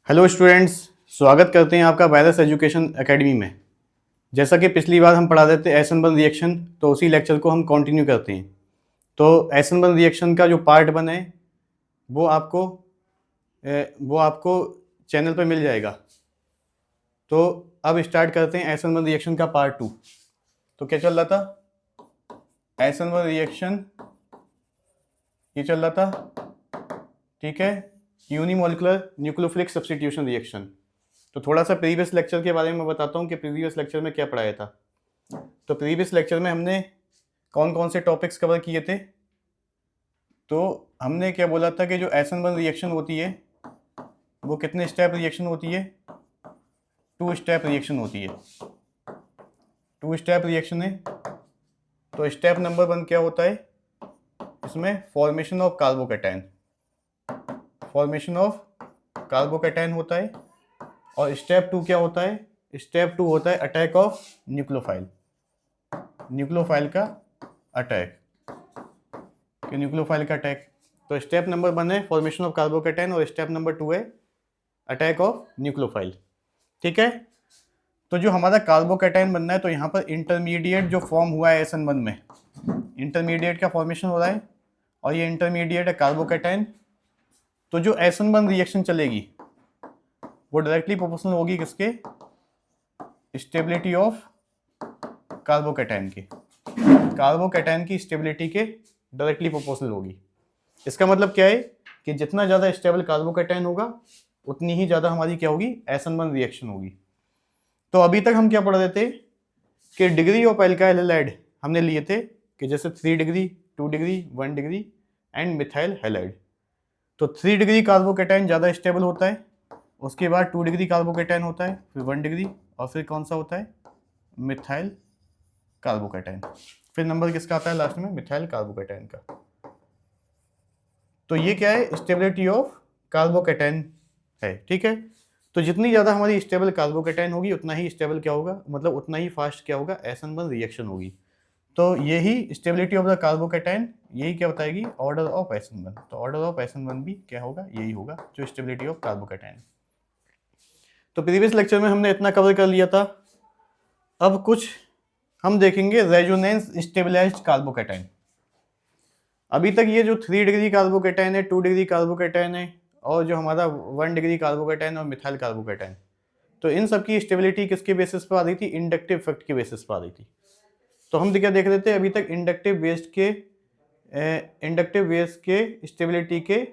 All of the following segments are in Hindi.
हेलो स्टूडेंट्स, स्वागत करते हैं आपका वायरस एजुकेशन एकेडमी में। जैसा कि पिछली बार हम पढ़ा रहे थे एसन-1 रिएक्शन, तो उसी लेक्चर को हम कंटिन्यू करते हैं। तो एसन-1 रिएक्शन का जो पार्ट 1 है वो आपको चैनल पर मिल जाएगा। तो अब स्टार्ट करते हैं एसन-1 रिएक्शन का पार्ट 2। तो क्या चल रहा था? एसन-1 रिएक्शन ये चल रहा था, ठीक है, यूनिमोलिकुलर न्यूक्लियोफिलिक सब्स्टिट्यूशन रिएक्शन। तो थोड़ा सा प्रीवियस लेक्चर के बारे में बताता हूँ कि प्रीवियस लेक्चर में क्या पढ़ाया था। तो प्रीवियस लेक्चर में हमने कौन कौन से टॉपिक्स कवर किए थे। तो हमने क्या बोला था कि जो एसन-1 रिएक्शन होती है वो कितने स्टेप रिएक्शन होती है? 2 स्टेप रिएक्शन होती है। 2 स्टेप रिएक्शन है। तो स्टेप नंबर 1 क्या होता है? इसमें formation of carbocation, formation of carbocation होता है। और स्टेप 2 क्या होता है? स्टेप 2 होता है अटैक ऑफ न्यूक्लियोफाइल, न्यूक्लियोफाइल का अटैक, कि न्यूक्लियोफाइल का अटैक। तो स्टेप नंबर 1 है फॉर्मेशन ऑफ कार्बोकैटायन और स्टेप नंबर 2 है अटैक ऑफ न्यूक्लियोफाइल, ठीक है। तो जो हमारा कार्बोकैटायन बनना है, तो यहाँ पर इंटरमीडिएट जो फॉर्म हुआ है एसन-1 में, इंटरमीडिएट का फॉर्मेशन हो रहा है और ये इंटरमीडिएट है कार्बोकैटायन। तो जो एसन-1 रिएक्शन चलेगी वो डायरेक्टली प्रोपोर्शनल होगी किसके? स्टेबिलिटी ऑफ कार्बोकैटायन के, कार्बोकैटायन की स्टेबिलिटी के डायरेक्टली प्रोपोर्शनल होगी। इसका मतलब क्या है कि जितना ज़्यादा स्टेबल कार्बोकैटायन होगा उतनी ही ज़्यादा हमारी क्या होगी? एसन-1 रिएक्शन होगी। तो अभी तक हम क्या पढ़ रहे थे कि डिग्री ऑफ एल्काइल हैलाइड हमने लिए थे कि जैसे 3 degree, 2 degree, 1 degree and methyl halide. तो 3 डिग्री कार्बोकैटायन ज़्यादा स्टेबल होता है, उसके बाद 2 डिग्री कार्बोकैटायन होता है, फिर 1 डिग्री और फिर कौन सा होता है? Methyl carbocation. फिर नंबर किसका आता है लास्ट में? मिथाइल कार्बोकैटायन का। तो ये क्या है? स्टेबिलिटी ऑफ कार्बोकैटायन है, ठीक है। तो जितनी ज़्यादा हमारी स्टेबल कार्बोकैटायन होगी उतना ही स्टेबल क्या होगा, मतलब उतना ही फास्ट क्या होगा? एसन-1 रिएक्शन होगी। तो यही स्टेबिलिटी ऑफ द कार्बोकैटायन, यही क्या बताएगी? Order of SN one. तो ऑर्डर ऑफ एसन-1 भी क्या होगा? यही होगा जो स्टेबिलिटी ऑफ कार्बोकैटायन। तो प्रीवियस लेक्चर में हमने इतना कवर कर लिया था। अब कुछ हम देखेंगे रेजोनेंस स्टेबलाइज्ड कार्बोकैटायन। अभी तक ये जो 3 डिग्री कार्बोकैटायन है, 2 डिग्री कार्बोकैटायन है और जो हमारा 1 डिग्री कार्बोकैटायन और मिथाइल कार्बोकैटायन, तो इन सब की स्टेबिलिटी किसके बेसिस पर आ रही थी? इंडक्टिव इफेक्ट के बेसिस पर आ रही थी। तो हम क्या देख रहे थे अभी तक? इंडक्टिव बेस के स्टेबिलिटी के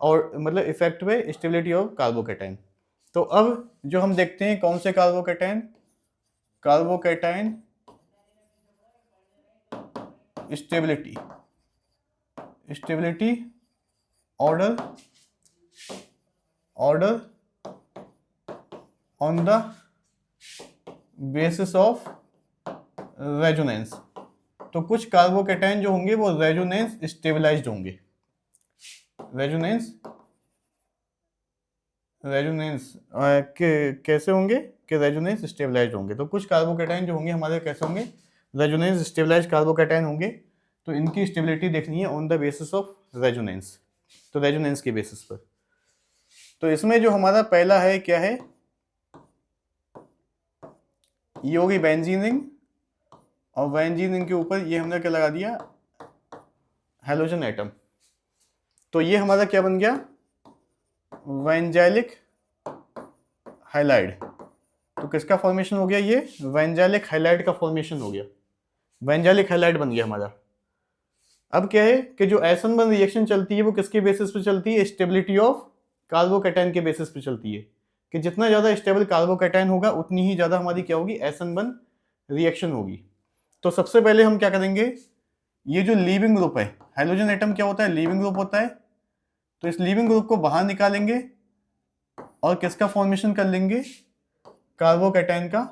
और मतलब इफेक्ट पे स्टेबिलिटी ऑफ कार्बोकैटायन। तो अब जो हम देखते हैं कौन से carbocation? Carbocation stability, stability order on the basis of resonance. तो कुछ कार्बोकैटायन जो होंगे वो रेजोनेंस स्टेबलाइज्ड होंगे। रेजोनेंस कैसे होंगे? कि रेजोनेंस स्टेबलाइज्ड होंगे। तो कुछ कार्बोकैटायन जो होंगे हमारे कैसे होंगे? रेजोनेंस स्टेबलाइज्ड कार्बोकैटायन होंगे। तो इनकी स्टेबिलिटी देखनी है on the basis of resonance, तो रेजोनेंस के बेसिस पर। तो इसमें जो हमारा पहला है क्या है? ये होगी बेंजीन रिंग और बेंजीन रिंग के ऊपर ये हमने क्या लगा दिया? Halogen atom. तो ये हमारा क्या बन गया? वेंजैलिक हाइलाइड। तो किसका फॉर्मेशन हो गया? ये वेंजैलिक हाइलाइड का फॉर्मेशन हो गया, वेंजैलिक हाइलाइड बन गया हमारा। अब क्या है कि जो एसन-1 रिएक्शन चलती है वो किसके बेसिस पे चलती है? स्टेबिलिटी ऑफ कार्बोकैटायन के बेसिस पे चलती है, कि जितना ज़्यादा स्टेबल कार्बोकैटायन होगा उतनी ही ज़्यादा हमारी क्या होगी? एसन-1 रिएक्शन होगी। तो सबसे पहले हम क्या करेंगे? ये जो लीविंग ग्रुप है, हाइड्रोजन एटम क्या होता है? लीविंग ग्रुप होता है। तो इस लीविंग ग्रुप को बाहर निकालेंगे और किसका फॉर्मेशन कर लेंगे? कार्बोकैटायन का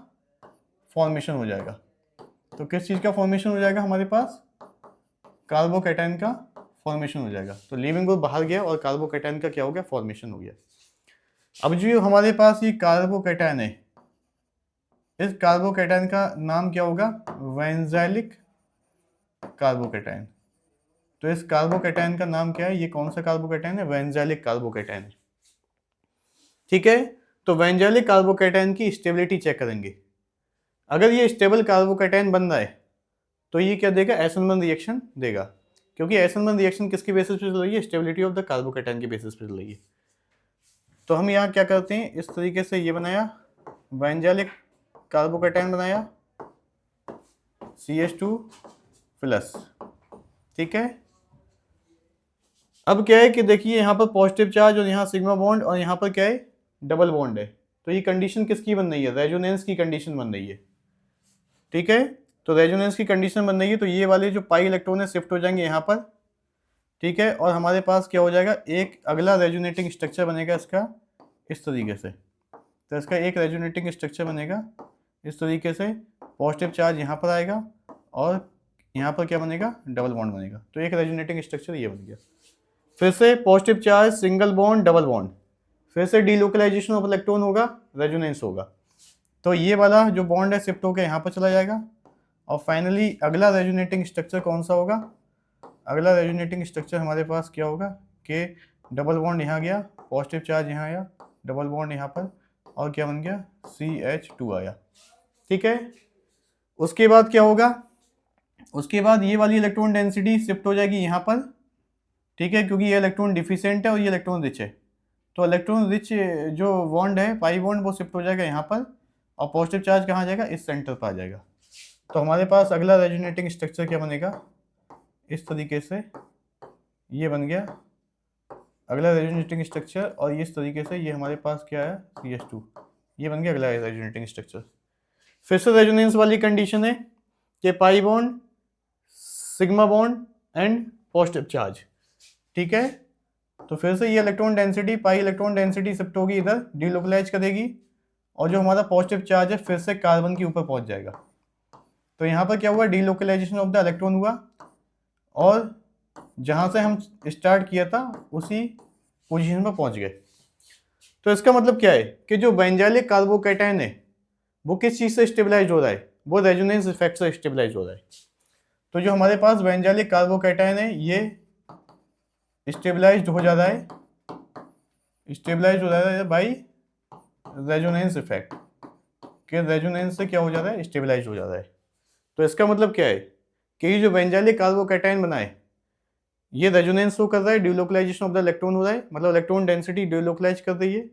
फॉर्मेशन हो जाएगा। तो किस चीज़ का फॉर्मेशन हो जाएगा हमारे पास? कार्बोकैटायन का फॉर्मेशन हो जाएगा। तो लीविंग ग्रुप बाहर गया और कार्बोकैटायन का क्या हो गया? फॉर्मेशन हो गया। अब जो हमारे पास ये कार्बोकैटायन है, इस कार्बोकैटायन का नाम क्या होगा? वेंजैलिक कार्बोकैटायन। तो इस कार्बोकैटायन का नाम क्या है? ये कौन सा कार्बोकैटायन है? वेंजैलिक कार्बोकैटायन है। ठीक है, तो वेंजैलिक कार्बोकैटायन की स्टेबिलिटी चेक करेंगे। अगर ये स्टेबल कार्बोकैटायन बन रहा है तो ये क्या देगा, SN1 रिएक्शन देगा, क्योंकि SN1 रिएक्शन किसकी बेसिस पे चल रही है, स्टेबिलिटी ऑफ द कार्बोकैटायन की बेसिस पे चल रही है। तो हम यहाँ क्या करते हैं, इस तरीके से ये बनाया, वेंजैलिक कार्बोकैटायन बनाया CH2 प्लस, ठीक है। अब क्या है कि देखिए यहाँ पर पॉजिटिव चार्ज और यहाँ सिग्मा बॉन्ड और यहाँ पर क्या है, डबल बॉन्ड है। तो ये कंडीशन किसकी बन रही है, रेजोनेंस की कंडीशन बन रही है, ठीक है। तो रेजोनेंस की कंडीशन बन रही है, तो ये वाले जो पाई इलेक्ट्रॉन है शिफ्ट हो जाएंगे यहाँ पर, ठीक है। और हमारे पास क्या हो जाएगा, एक अगला रेजोनेटिंग स्ट्रक्चर बनेगा इसका इस तरीके से। तो इसका एक रेजोनेटिंग स्ट्रक्चर बनेगा इस तरीके से, पॉजिटिव चार्ज यहाँ पर आएगा और यहाँ पर क्या बनेगा, डबल बॉन्ड बनेगा। तो एक रेजोनेटिंग स्ट्रक्चर ये बन गया। फिर से positive charge, single bond, double bond, फिर से डीलोकलाइजेशन ऑफ इलेक्ट्रॉन होगा, रेजोनेंस होगा। तो ये वाला जो बॉन्ड है शिफ्ट होकर यहाँ पर चला जाएगा। और फाइनली अगला रेजोनेटिंग स्ट्रक्चर कौन सा होगा, अगला रेजोनेटिंग स्ट्रक्चर हमारे पास क्या होगा कि डबल बॉन्ड यहाँ गया, पॉजिटिव चार्ज यहाँ आया, डबल बॉन्ड यहाँ पर, और क्या बन गया, CH2 आया, ठीक है। उसके बाद क्या होगा, उसके बाद ये वाली इलेक्ट्रॉन डेंसिटी शिफ्ट हो जाएगी यहाँ पर, ठीक है, क्योंकि ये इलेक्ट्रॉन डिफिशिएंट है और ये इलेक्ट्रॉन रिच है। तो इलेक्ट्रॉन रिच जो बॉन्ड है, पाई बॉन्ड, वो शिफ्ट हो जाएगा यहाँ पर, और पॉजिटिव चार्ज कहाँ जाएगा, इस सेंटर पर आ जाएगा। तो हमारे पास अगला रेजोनेटिंग स्ट्रक्चर क्या बनेगा, इस तरीके से ये बन गया अगला रेजोनेटिंग स्ट्रक्चर, और इस तरीके से ये हमारे पास क्या है, CH2, ये बन गया अगला रेजोनेटिंग स्ट्रक्चर। फिर से रेजोनेंस वाली कंडीशन है कि pi bond, sigma bond and positive charge, ठीक है। तो फिर से ये electron density, pi electron density shift होगी इधर, डीलोकलाइज करेगी, और जो हमारा पॉजिटिव चार्ज है फिर से कार्बन के ऊपर पहुंच जाएगा। तो यहाँ पर क्या हुआ, डीलोकलाइजेशन ऑफ द इलेक्ट्रॉन हुआ, और जहाँ से हम स्टार्ट किया था उसी पोजीशन पर पहुंच गए। तो इसका मतलब क्या है कि जो बेंजाइलिक कार्बोकैटायन है वो किस चीज़ से स्टेबलाइज हो रहा है, वो रेजोनेंस इफेक्ट से स्टेबलाइज हो रहा है। तो जो हमारे पास बेंजाइलिक कार्बोकैटायन है ये स्टेबलाइज्ड हो जा रहा है, स्टेबलाइज हो रहा है बाई रेजोनेंस इफेक्ट, कि रेजोनेंस से क्या हो जा रहा है, स्टेबलाइज हो जा रहा है। तो इसका मतलब क्या है कि ये जो बेंजाइलिक कार्बोकैटायन बना है ये रेजोनेंस शो कर रहा है, डिलोकलाइजेशन ऑफ द इलेक्ट्रॉन हो रहा है, मतलब इलेक्ट्रॉन डेंसिटी डिलोकलाइज कर रही है,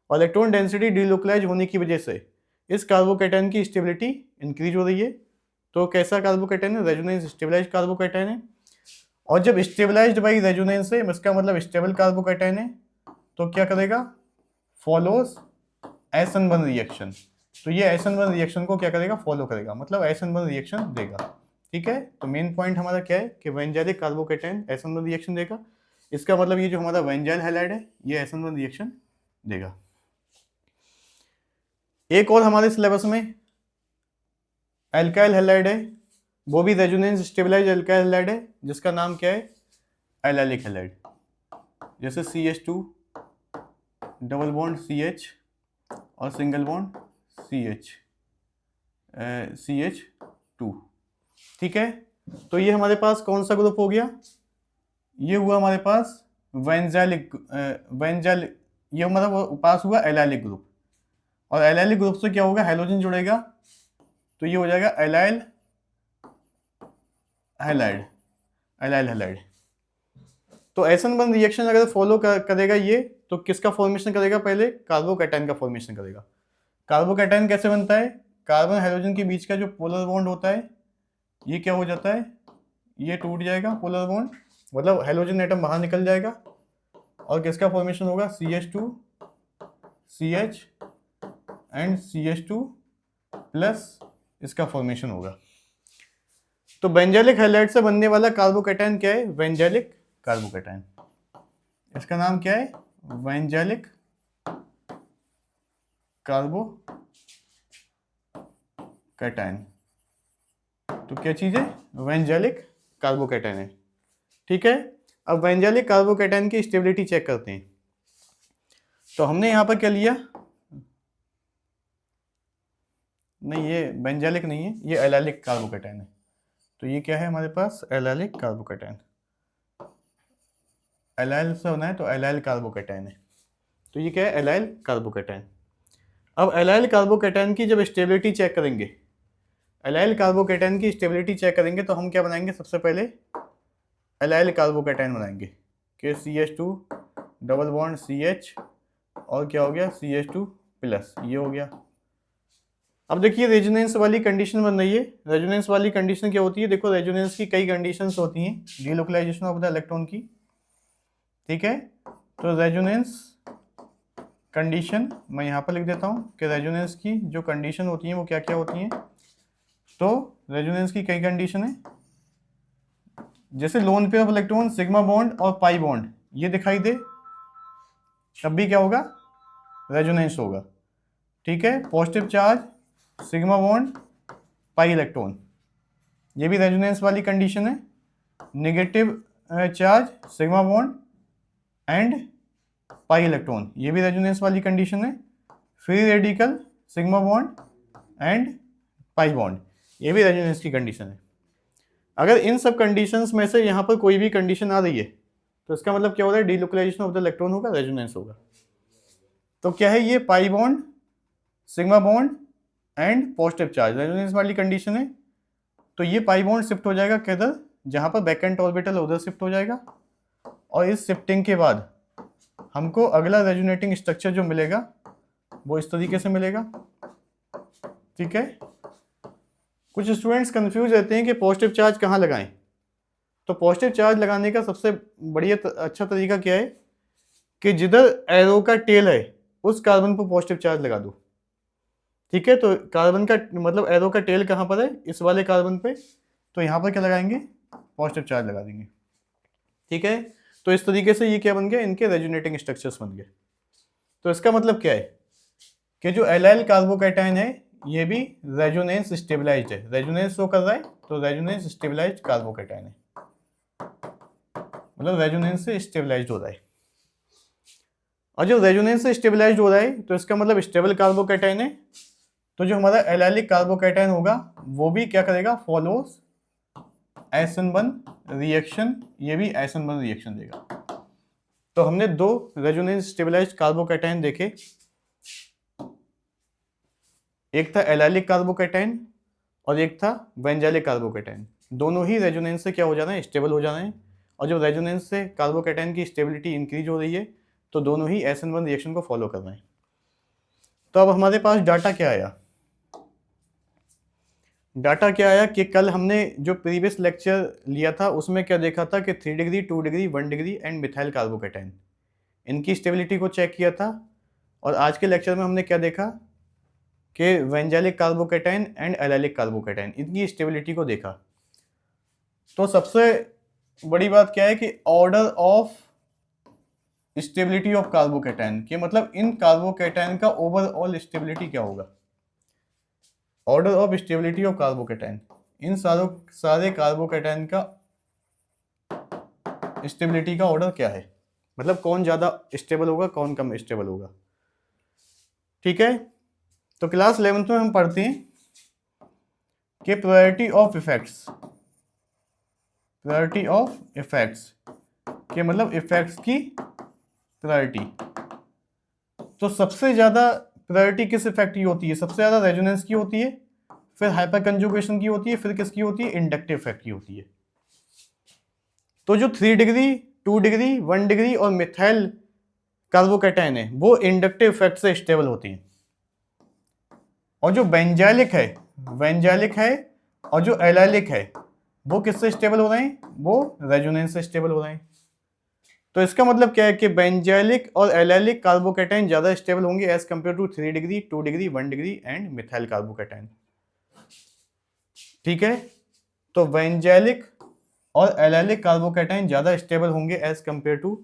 और इलेक्ट्रॉन डेंसिटी डिलोकलाइज होने की वजह से इस कार्बोकैटायन की स्टेबिलिटी इंक्रीज हो रही है। तो कैसा कार्बोकैटायन है, रेजोनेंस स्टेबलाइज कार्बोकैटायन है। और जब स्टेबलाइज्ड बाई रेजोनेंस है, इसका मतलब स्टेबल कार्बोकैटायन है, तो क्या करेगा, फॉलोज SN1 रिएक्शन। तो ये SN1 रिएक्शन को क्या करेगा, फॉलो करेगा, मतलब SN1 रिएक्शन देगा, ठीक है। तो मेन पॉइंट हमारा क्या है कि वेंजाइलिक कार्बोकैटायन SN1 रिएक्शन देगा। इसका मतलब ये जो हमारा वेंजाइल हैलाइड है ये SN1 रिएक्शन देगा। एक और हमारे सिलेबस में एल्काइल हैलाइड है, वो भी रेजोनेंस स्टेबलाइज एल्काइल हैलाइड है, जिसका नाम क्या है, एलाइलिक हैलाइड। जैसे CH2 डबल बॉन्ड CH और सिंगल बॉन्ड CH2, ठीक है। तो ये हमारे पास कौन सा ग्रुप हो गया, ये हुआ हमारे पास वेंजाइलिक, ये हमारा पास हुआ एलाइलिक ग्रुप। और एलाइलिक ग्रुप से क्या होगा, हाइड्रोजन जुड़ेगा, तो ये हो जाएगा एलाइल हैलाइड, एलाइल हैलाइड। तो SN1 रिएक्शन अगर फॉलो करेगा ये, तो किसका फॉर्मेशन करेगा, पहले कार्बोकैटायन का फॉर्मेशन करेगा। कार्बोकैटायन कैसे बनता है, कार्बन हाइड्रोजन के बीच का जो पोलर बॉन्ड होता है ये क्या हो जाता है, ये टूट जाएगा पोलर बॉन्ड, मतलब हाइड्रोजन एटम बाहर निकल जाएगा, और किसका फॉर्मेशन होगा, CH2 CH and CH2 plus इसका फॉर्मेशन होगा। तो बेंजाइलिक हैलाइड से बनने वाला कार्बोकैटायन क्या है, बेंजाइलिक कार्बोकैटायन। इसका नाम क्या है, बेंजाइलिक कार्बोकैटायन। तो क्या चीज है, बेंजाइलिक कार्बोकैटायन है, ठीक है। अब बेंजाइलिक कार्बोकैटायन की स्टेबिलिटी चेक करते हैं। तो हमने यहां पर क्या लिया, नहीं ये बेंजाइलिक नहीं है, ये एलाइलिक कार्बोकैटायन है। तो ये क्या है हमारे पास, एलाइलिक कार्बोकैटायन, एलाइल से होना है तो एलाइल कार्बोकैटायन है, तो ये क्या है, एलाइल कार्बोकैटायन। अब एलाइल कार्बोकैटायन की जब स्टेबिलिटी चेक करेंगे, एलाइल कार्बोकैटायन की स्टेबिलिटी चेक करेंगे तो हम क्या बनाएंगे, सबसे पहले एलाइल कार्बोकैटायन बनाएंगे कि CH2 डबल बॉन्ड CH और क्या हो गया CH2 प्लस, ये हो गया। अब देखिए रेजोनेंस वाली कंडीशन बन रही है। रेजोनेंस वाली कंडीशन क्या होती है, देखो रेजोनेंस की कई कंडीशंस होती हैं डीलोकलाइजेशन ऑफ द इलेक्ट्रॉन की, ठीक है। तो रेजोनेंस कंडीशन मैं यहाँ पर लिख देता हूँ कि रेजोनेंस की जो कंडीशन होती हैं वो क्या क्या होती हैं। तो रेजोनेंस की कई कंडीशन है, जैसे lone pair of electron, sigma bond और पाई बॉन्ड ये दिखाई दे तब भी क्या होगा, रेजोनेंस होगा, ठीक है। Positive charge, sigma bond, pi electron, ये भी रेजोनेंस वाली कंडीशन है। Negative charge, sigma bond and pi electron, ये भी रेजोनेंस वाली कंडीशन है। Free radical, sigma bond and pi bond, ये भी रेजोनेंस की कंडीशन है। अगर इन सब कंडीशंस में से यहाँ पर कोई भी कंडीशन आ रही है तो इसका मतलब क्या हो रहा है, डीलोकलाइजेशन ऑफ द इलेक्ट्रॉन होगा, रेजोनेंस होगा। तो क्या है ये, pi bond, sigma bond and positive charge resonance वाली कंडीशन है। तो ये पाई बॉन्ड शिफ्ट हो जाएगा किधर, जहाँ पर वैकेंट ऑर्बिटल उधर शिफ्ट हो जाएगा, और इस शिफ्टिंग के बाद हमको अगला रेजोनेटिंग स्ट्रक्चर जो मिलेगा वो इस तरीके से मिलेगा, ठीक है। कुछ स्टूडेंट्स कंफ्यूज रहते हैं कि पॉजिटिव चार्ज कहाँ लगाएं। तो पॉजिटिव चार्ज लगाने का सबसे बढ़िया अच्छा तरीका क्या है कि जिधर एरो का टेल है उस कार्बन पर पॉजिटिव चार्ज लगा दो, ठीक है। तो कार्बन का मतलब एरो का टेल कहाँ पर है, इस वाले कार्बन पे, तो यहाँ पर क्या लगाएंगे, पॉजिटिव चार्ज लगा देंगे, ठीक है। तो इस तरीके से ये क्या बन गया, इनके रेजोनेटिंग स्ट्रक्चर्स बन गए। तो इसका मतलब क्या है कि जो एलाइल कार्बोकैटायन है ये भी रेजोनेंस स्टेबलाइज्ड है, रेजोनेंस शो कर रहा है तो रेजोनेंस स्टेबलाइज्ड कार्बोकैटायन है, मतलब रेजोनेंस से स्टेबलाइज्ड हो रहा है। और जब रेजोनेंस से स्टेबलाइज्ड हो रहा है तो इसका मतलब स्टेबल कार्बोकैटायन है। तो जो हमारा एलाइलिक कार्बोकैटायन होगा वो भी क्या करेगा, फॉलोस SN1 रिएक्शन, ये भी SN1 रिएक्शन देगा। तो हमने दो रेजोनेंस स्टेबलाइज्ड कार्बोकैटायन देखे, एक था एलाइलिक कार्बोकैटायन और एक था बेंजाइलिक कार्बोकैटायन। दोनों ही रेजोनेंस से क्या हो जाना है, स्टेबल हो जाना है। और जब रेजोनेंस से कार्बोकैटायन की स्टेबिलिटी इंक्रीज हो रही है तो दोनों ही SN1 रिएक्शन को फॉलो कर रहे हैं। तो अब हमारे पास डाटा क्या आया, डाटा क्या आया कि कल हमने जो प्रीवियस लेक्चर लिया था उसमें क्या देखा था कि 3 degree, 2 degree, 1 degree and methyl carbocation, इनकी स्टेबिलिटी को चेक किया था। और आज के लेक्चर में हमने क्या देखा कि benzylic carbocation and allylic carbocation, इनकी स्टेबिलिटी को देखा। तो सबसे बड़ी बात क्या है कि order of stability of carbocation, के मतलब इन कार्बोकैटायन का ओवरऑल स्टेबिलिटी क्या होगा, order of stability of carbocation, इन सारे कार्बोकैटायन का स्टेबिलिटी का ऑर्डर क्या है, मतलब कौन ज्यादा स्टेबल होगा, कौन कम स्टेबल होगा, ठीक है। तो क्लास 11th में हम पढ़ते हैं कि priority of effects, priority of effects के मतलब इफेक्ट्स की प्रायोरिटी। तो सबसे ज्यादा प्रायोरिटी किस इफेक्ट की होती है, सबसे ज्यादा रेजोनेंस की होती है, फिर हाइपर कंजुगेशन की होती है, फिर किसकी होती है, इंडक्टिव इफेक्ट की होती है। तो जो 3 डिग्री, 2 डिग्री, 1 डिग्री और मिथाइल कार्बोकैटायन है वो इंडक्टिव इफेक्ट से स्टेबल होती हैं। और जो बेंजाइलिक है और जो एलाइलिक है वो किससे स्टेबल हो रहे हैं, वो रेजोनेंस से स्टेबल हो रहे हैं। तो इसका मतलब क्या है कि बेंजाइलिक और एलाइलिक कार्बोकैटायन ज्यादा स्टेबल होंगे as compare to 3 degree, 2 degree, 1 degree and methyl carbocation, ठीक है। तो बेंजाइलिक और एलाइलिक कार्बोकैटायन ज्यादा स्टेबल होंगे as compare to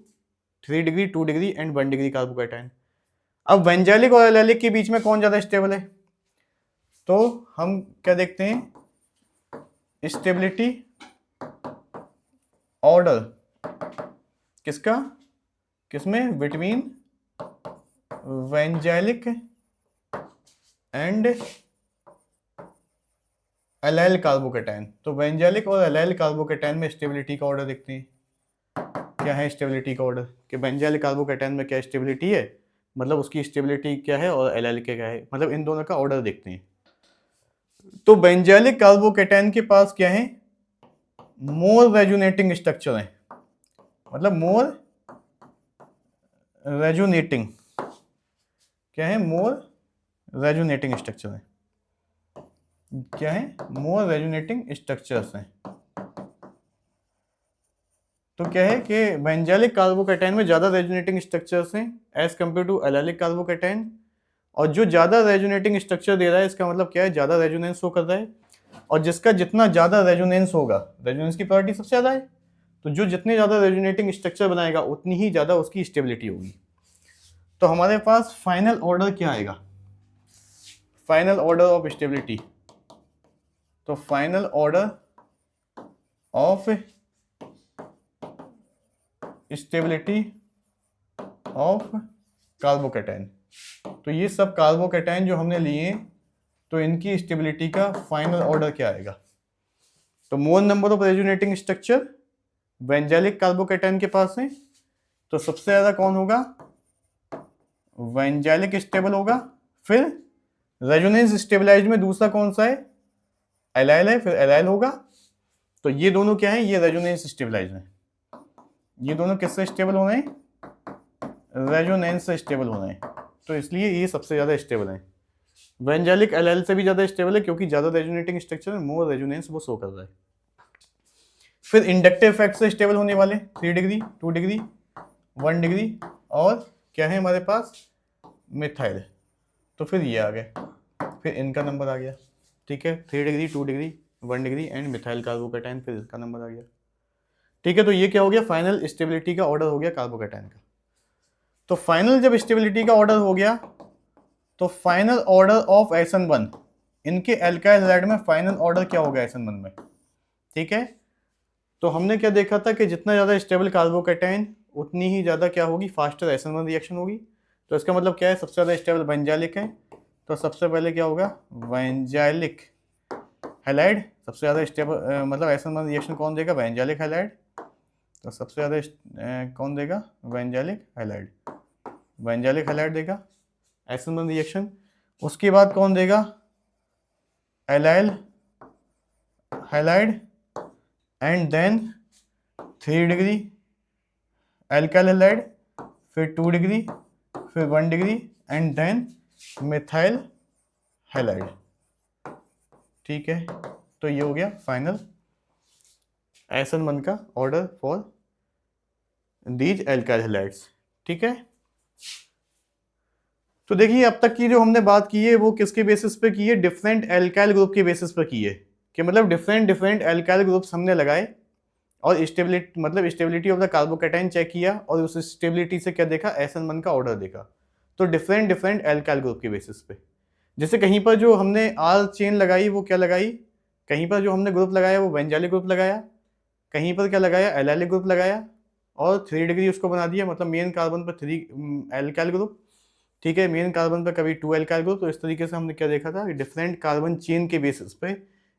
3 degree, 2 degree and 1 degree carbocation. अब बेंजाइलिक और एलाइलिक के बीच में कौन ज्यादा स्टेबल है, तो हम क्या देखते हैं, स्टेबिलिटी ऑर्डर किसका, किसमें, between benzylic and allyl carbocation. तो बेंजाइलिक और एलाइल कार्बोकैटायन में स्टेबिलिटी का ऑर्डर देखते हैं, क्या है स्टेबिलिटी का ऑर्डर, कि बेंजाइलिक कार्बोकैटायन में क्या स्टेबिलिटी है, मतलब उसकी स्टेबिलिटी क्या है और एल क्या है, मतलब इन दोनों का ऑर्डर देखते हैं। तो बेंजाइलिक कार्बोकेटाइन के पास क्या है, मोर रेजोनेटिंग स्ट्रक्चर है, मतलब मोर रेजोनेटिंग क्या है, मोर रेजोनेटिंग स्ट्रक्चर है, क्या है, मोर रेजोनेटिंग स्ट्रक्चर्स हैं। तो क्या है कि बेंजाइलिक कार्बोकेटाइन में ज्यादा रेजोनेटिंग स्ट्रक्चर्स हैं as compare to allylic carbocation, और जो ज्यादा रेजोनेटिंग स्ट्रक्चर दे रहा है इसका मतलब क्या है, ज्यादा रेजोनेंस शो कर रहा है, और जिसका जितना ज्यादा रेजोनेंस होगा, रेजोनेंस की प्रॉपर्टी सबसे ज्यादा है, तो जो जितने ज्यादा रेजोनेटिंग स्ट्रक्चर बनाएगा उतनी ही ज्यादा उसकी स्टेबिलिटी होगी। तो हमारे पास फाइनल ऑर्डर क्या आएगा, फाइनल ऑर्डर ऑफ स्टेबिलिटी, तो final order of stability of carbocation, तो ये सब कार्बोकेटाइन जो हमने लिए तो इनकी स्टेबिलिटी का फाइनल ऑर्डर क्या आएगा। तो more number of resonating structure benzylic carbocation के पास है, तो सबसे ज्यादा कौन होगा, बेंजाइलिक स्टेबल होगा, फिर रेजोनेंस स्टेबलाइज में दूसरा कौन सा है, एलाइल है, फिर एलाइल होगा। तो ये दोनों क्या है, ये रेजोनेंस स्टेबलाइज है, ये दोनों किससे स्टेबल होना है, रेजोनेंस से स्टेबल होना है, तो इसलिए ये सबसे ज्यादा स्टेबल है। बेंजाइलिक एलाइल से भी ज्यादा स्टेबल है क्योंकि ज्यादा रेजोनेटिंग स्ट्रक्चर है, मोर रेजोनेंस वो शो कर रहा है। फिर इंडक्टिव इफेक्ट से स्टेबल होने वाले 3 डिग्री 2 डिग्री 1 डिग्री, और क्या है हमारे पास, मिथाइल, तो फिर ये आ गए, फिर इनका नंबर आ गया, ठीक है, 3 degree 2 degree 1 degree and methyl carbocation, फिर इसका नंबर आ गया, ठीक है। तो ये क्या हो गया, फाइनल स्टेबिलिटी का ऑर्डर हो गया कार्बोकेटाइन का। तो फाइनल जब स्टेबिलिटी का ऑर्डर हो गया तो फाइनल ऑर्डर ऑफ SN1, इनके एल्काइल हैलाइड में फाइनल ऑर्डर क्या होगा SN1 में, ठीक है। तो हमने क्या देखा था कि जितना ज़्यादा स्टेबल कार्बोकेटाइन उतनी ही ज़्यादा क्या होगी, फास्टर SN1 रिएक्शन होगी। तो इसका मतलब क्या है, सबसे ज़्यादा स्टेबल बेंजाइलिक है, तो सबसे पहले क्या होगा, बेंजाइलिक हैलाइड सबसे ज़्यादा स्टेबल, मतलब SN1 रिएक्शन कौन देगा, बेंजाइलिक हैलाइड, तो सबसे ज़्यादा कौन देगा, बेंजाइलिक हैलाइड, बेंजाइलिक हैलाइड देगा SN1 रिएक्शन। उसके बाद कौन देगा, allyl halide, and then 3 degree alkyl halide, फिर 2 डिग्री, फिर 1 degree, and then methyl halide, ठीक है। तो ये हो गया फाइनल SN1 का order for these alkyl halides, ठीक है। तो देखिए अब तक की जो हमने बात की है वो किसके बेसिस पे की है, डिफरेंट एल्काइल ग्रुप के बेसिस पे की है, कि मतलब डिफरेंट एल्काइल ग्रुप्स हमने लगाए और स्टेबिलिटी, मतलब stability of the carbocation check किया और उस स्टेबिलिटी से क्या देखा, SN1 का ऑर्डर देखा। तो डिफरेंट एल्काइल ग्रुप के बेसिस पे, जैसे कहीं पर जो हमने R चेन लगाई वो क्या लगाई, कहीं पर जो हमने ग्रुप लगाया वो बेंजाइलिक ग्रुप लगाया, कहीं पर क्या लगाया, एलाइलिक ग्रुप लगाया, और 3 डिग्री उसको बना दिया, मतलब मेन कार्बन पर 3 एल्काइल ग्रुप, ठीक है, मेन कार्बन पर कभी 2 एल्काइल ग्रुप। तो इस तरीके से हमने क्या देखा था, डिफरेंट कार्बन चेन के बेसिस पे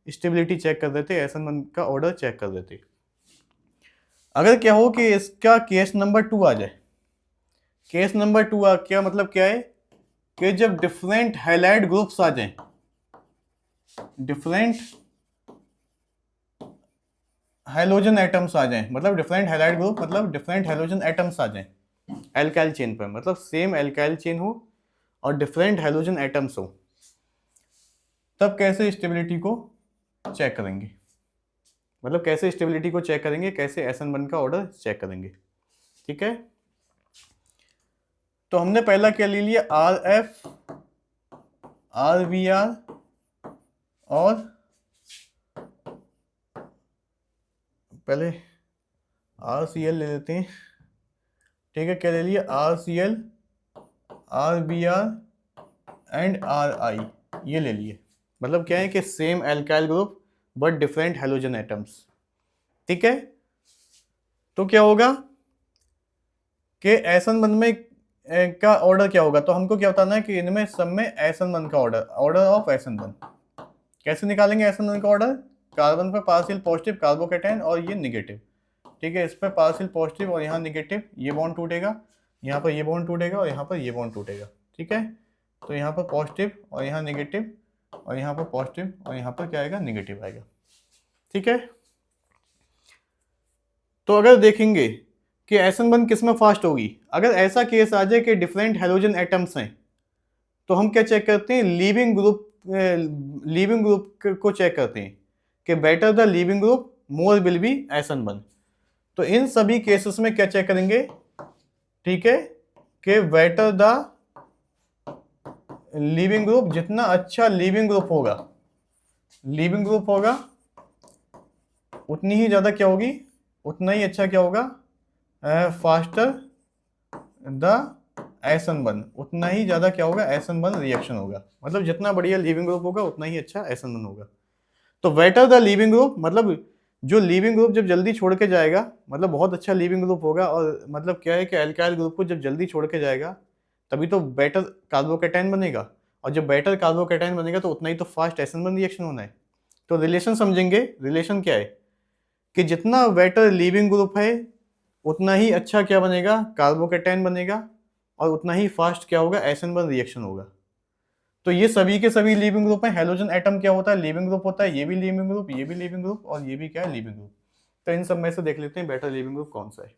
स्टेबिलिटी चेक कर देते, SN1 का ऑर्डर चेक कर देते। अगर क्या हो कि इसका केस नंबर 2 आ जाए, केस नंबर 2 क्या मतलब क्या है कि जब डिफरेंट हैलाइड ग्रुप्स आ जाएं, डिफरेंट हैलोजन एटम्स आ जाएं, मतलब डिफरेंट हैलाइड ग्रुप मतलब डिफरेंट हैलोजन एटम्स आ जाएं एल्काइल चेन पर, मतलब सेम एल्काइल चेन हो और डिफरेंट हैलोजन एटम्स हो, तब कैसे स्टेबिलिटी को चेक करेंगे, मतलब कैसे स्टेबिलिटी को चेक करेंगे, कैसे SN1 का ऑर्डर चेक करेंगे, ठीक है। तो हमने पहला क्या ले लिया, RF RBr और पहले RCl ले लेते हैं, ठीक है, क्या ले लिया, RCl RBr एंड RI, ये ले लिए, मतलब क्या है कि same alkyl group but different halogen atoms, ठीक है। तो क्या होगा कि SN1 में का ऑर्डर क्या होगा, तो हमको क्या बताना है कि इनमें सब में SN1 का ऑर्डर ऑफ SN1 कैसे निकालेंगे, SN1 का ऑर्डर, कार्बन पर पार्शियल पॉजिटिव कार्बोकेटाइन और ये निगेटिव, ठीक है, इस पर पार्शियल पॉजिटिव और यहाँ निगेटिव, ये बॉन्ड टूटेगा, यहाँ पर ये बॉन्ड टूटेगा और यहाँ पर ये बॉन्ड टूटेगा, ठीक है। तो यहाँ पर पॉजिटिव और यहाँ नेगेटिव, और यहाँ पर पॉजिटिव और यहाँ पर क्या आएगा, नेगेटिव आएगा, ठीक है। तो अगर देखेंगे कि एसन बंद किस में फास्ट होगी, अगर ऐसा केस आ जाए कि डिफरेंट हेलोजन एटम्स हैं, तो हम क्या चेक करते हैं, लीविंग ग्रुप को चेक करते हैं कि better the leaving group more will be SN बंद। तो इन सभी केसेस में क्या चेक करेंगे, ठीक है, कि बेटर द लीविंग ग्रुप, जितना अच्छा लीविंग ग्रुप होगा उतनी ही ज्यादा क्या होगी, उतना ही अच्छा क्या होगा, फास्टर द एसन बंद, उतना ही ज्यादा क्या होगा, एसन बंद रिएक्शन होगा। मतलब जितना बढ़िया लीविंग ग्रुप होगा उतना ही अच्छा एसन बंद होगा। तो बेटर द लीविंग ग्रुप मतलब जो लीविंग ग्रुप जब जल्दी छोड़ के जाएगा, मतलब बहुत अच्छा लीविंग ग्रुप होगा, और मतलब क्या है कि एल्काइल ग्रुप को जब जल्दी छोड़ के जाएगा तभी तो बेटर कार्बोकैटायन बनेगा, और जब बेटर कार्बोकैटायन बनेगा तो उतना ही तो फास्ट एसन बंद रिएक्शन होना है। तो रिलेशन समझेंगे, रिलेशन क्या है कि जितना बेटर लीविंग ग्रुप है उतना ही अच्छा क्या बनेगा, कार्बोकैटायन बनेगा, और उतना ही फास्ट क्या होगा, एसन बंद रिएक्शन होगा। तो ये सभी के सभी लीविंग ग्रुप हैं। हेलोजन एटम क्या होता है, लीविंग ग्रुप होता है, ये भी लीविंग ग्रुप, ये भी लीविंग ग्रुप, और ये भी क्या है, लीविंग ग्रुप। तो इन सब में से देख लेते हैं बेटर लीविंग ग्रुप कौन सा है।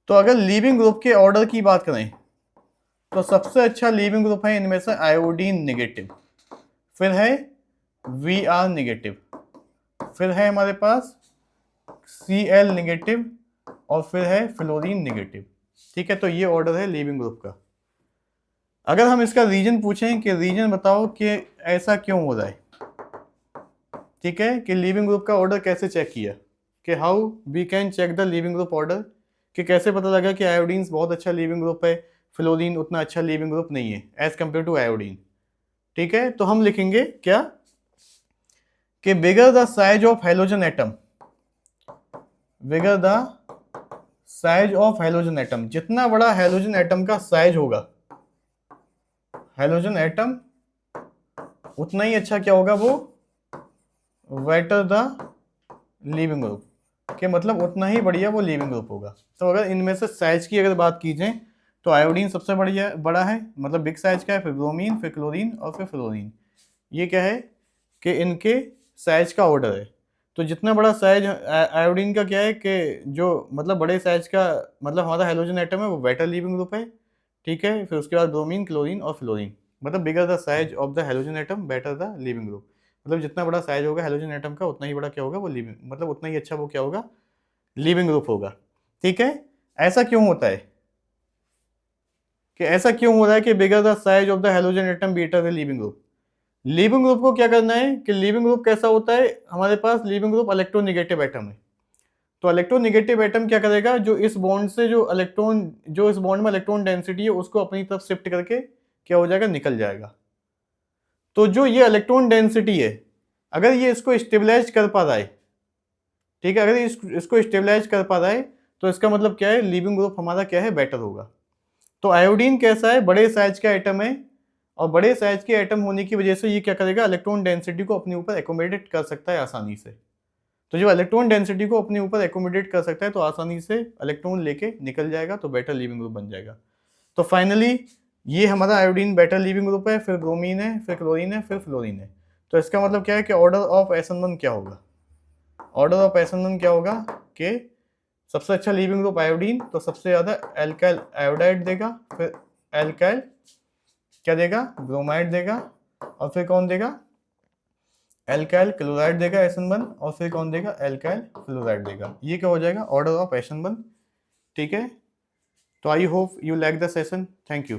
तो अगर लीविंग ग्रुप के ऑर्डर की बात करें तो सबसे अच्छा लीविंग ग्रुप है इनमें से आयोडीन नेगेटिव, फिर है Vr नेगेटिव, फिर है हमारे पास Cl नेगेटिव, और फिर है फ्लोरीन नेगेटिव, ठीक है। तो ये ऑर्डर है लीविंग ग्रुप का। अगर हम इसका रीजन पूछें कि रीजन बताओ कि ऐसा क्यों हो रहा है, ठीक है, कि लीविंग ग्रुप का ऑर्डर कैसे चेक किया, कि how we can check the leaving group order, कि कैसे पता लगा कि आयोडीन बहुत अच्छा लीविंग ग्रुप है, फ्लोरीन उतना अच्छा लीविंग ग्रुप नहीं है एज कंपेयर टू आयोडीन, ठीक है। तो हम लिखेंगे क्या कि bigger the size of halogen atom, bigger the size of halogen atom, जितना बड़ा हेलोजन एटम का साइज होगा, हेलोजन एटम उतना ही अच्छा क्या होगा, वो बेटर द लीविंग ग्रुप, के मतलब उतना ही बढ़िया वो लीविंग ग्रुप होगा। तो अगर इनमें से साइज की अगर बात की जाए तो आयोडीन सबसे बड़ा है, मतलब बिग साइज का है, फिर ब्रोमीन, फिर क्लोरीन और फिर फ्लोरीन। ये क्या है कि इनके साइज का ऑर्डर है। तो जितना बड़ा साइज आयोडीन का क्या है कि जो मतलब बड़े साइज का मतलब हमारा हेलोजन एटम है वो बेटर लीविंग ग्रुप है, ठीक है। फिर उसके बाद ब्रोमीन, क्लोरीन और फ्लोरीन, मतलब bigger the size of the halogen atom better the leaving group, मतलब जितना बड़ा साइज होगा हेलोजन एटम का उतना ही बड़ा क्या होगा, वो लिविंग, मतलब उतना ही अच्छा वो क्या होगा, लिविंग ग्रुप होगा, ठीक है। ऐसा क्यों होता है, कि ऐसा क्यों हो रहा है कि bigger the size of the halogen atom better the leaving group. Leaving group को क्या करना है कि लिविंग ग्रुप कैसा होता है, हमारे पास लिविंग ग्रुप इलेक्ट्रोनेगेटिव एटम है। तो इलेक्ट्रोनेगेटिव एटम क्या करेगा, जो इस बॉन्ड से जो इस बॉन्ड में इलेक्ट्रॉन डेंसिटी है उसको अपनी तरफ शिफ्ट करके क्या हो जाएगा, निकल जाएगा। तो जो ये इलेक्ट्रॉन डेंसिटी है अगर ये इसको स्टेबलाइज कर पा रहा है, ठीक है, अगर इसको स्टेबलाइज कर पा रहा है तो इसका मतलब क्या है, लिविंग ग्रुप हमारा क्या है, बेटर होगा। तो आयोडीन कैसा है, बड़े साइज का एटम है, और बड़े साइज के एटम होने की वजह से ये क्या करेगा, इलेक्ट्रॉन डेंसिटी को अपने ऊपर एकोमोडेट कर सकता है आसानी से। तो जो इलेक्ट्रॉन डेंसिटी को अपने ऊपर एकोमोडेट कर सकता है तो आसानी से इलेक्ट्रॉन लेके निकल जाएगा, तो बेटर लिविंग ग्रुप बन जाएगा। तो फाइनली ये हमारा आयोडीन बेटर लिविंग ग्रुप है, फिर ब्रोमीन है, फिर क्लोरीन है, फिर फ्लोरीन है। तो इसका मतलब क्या है कि ऑर्डर ऑफ एसन क्या होगा, ऑर्डर ऑफ एसन क्या होगा कि सबसे अच्छा लिविंग ग्रुप आयोडीन, तो सबसे ज्यादा एल्काइल आयोडाइड देगा, फिर एल्काइल क्या देगा, ब्रोमाइड देगा, और फिर कौन देगा, एल्काइल क्लोराइड देगा एसन और फिर कौन देगा, एल्काइल फ्लोराइड देगा। ये क्या हो जाएगा, ऑर्डर ऑफ एसन। ठीक है। तो I hope you like the session, thank you.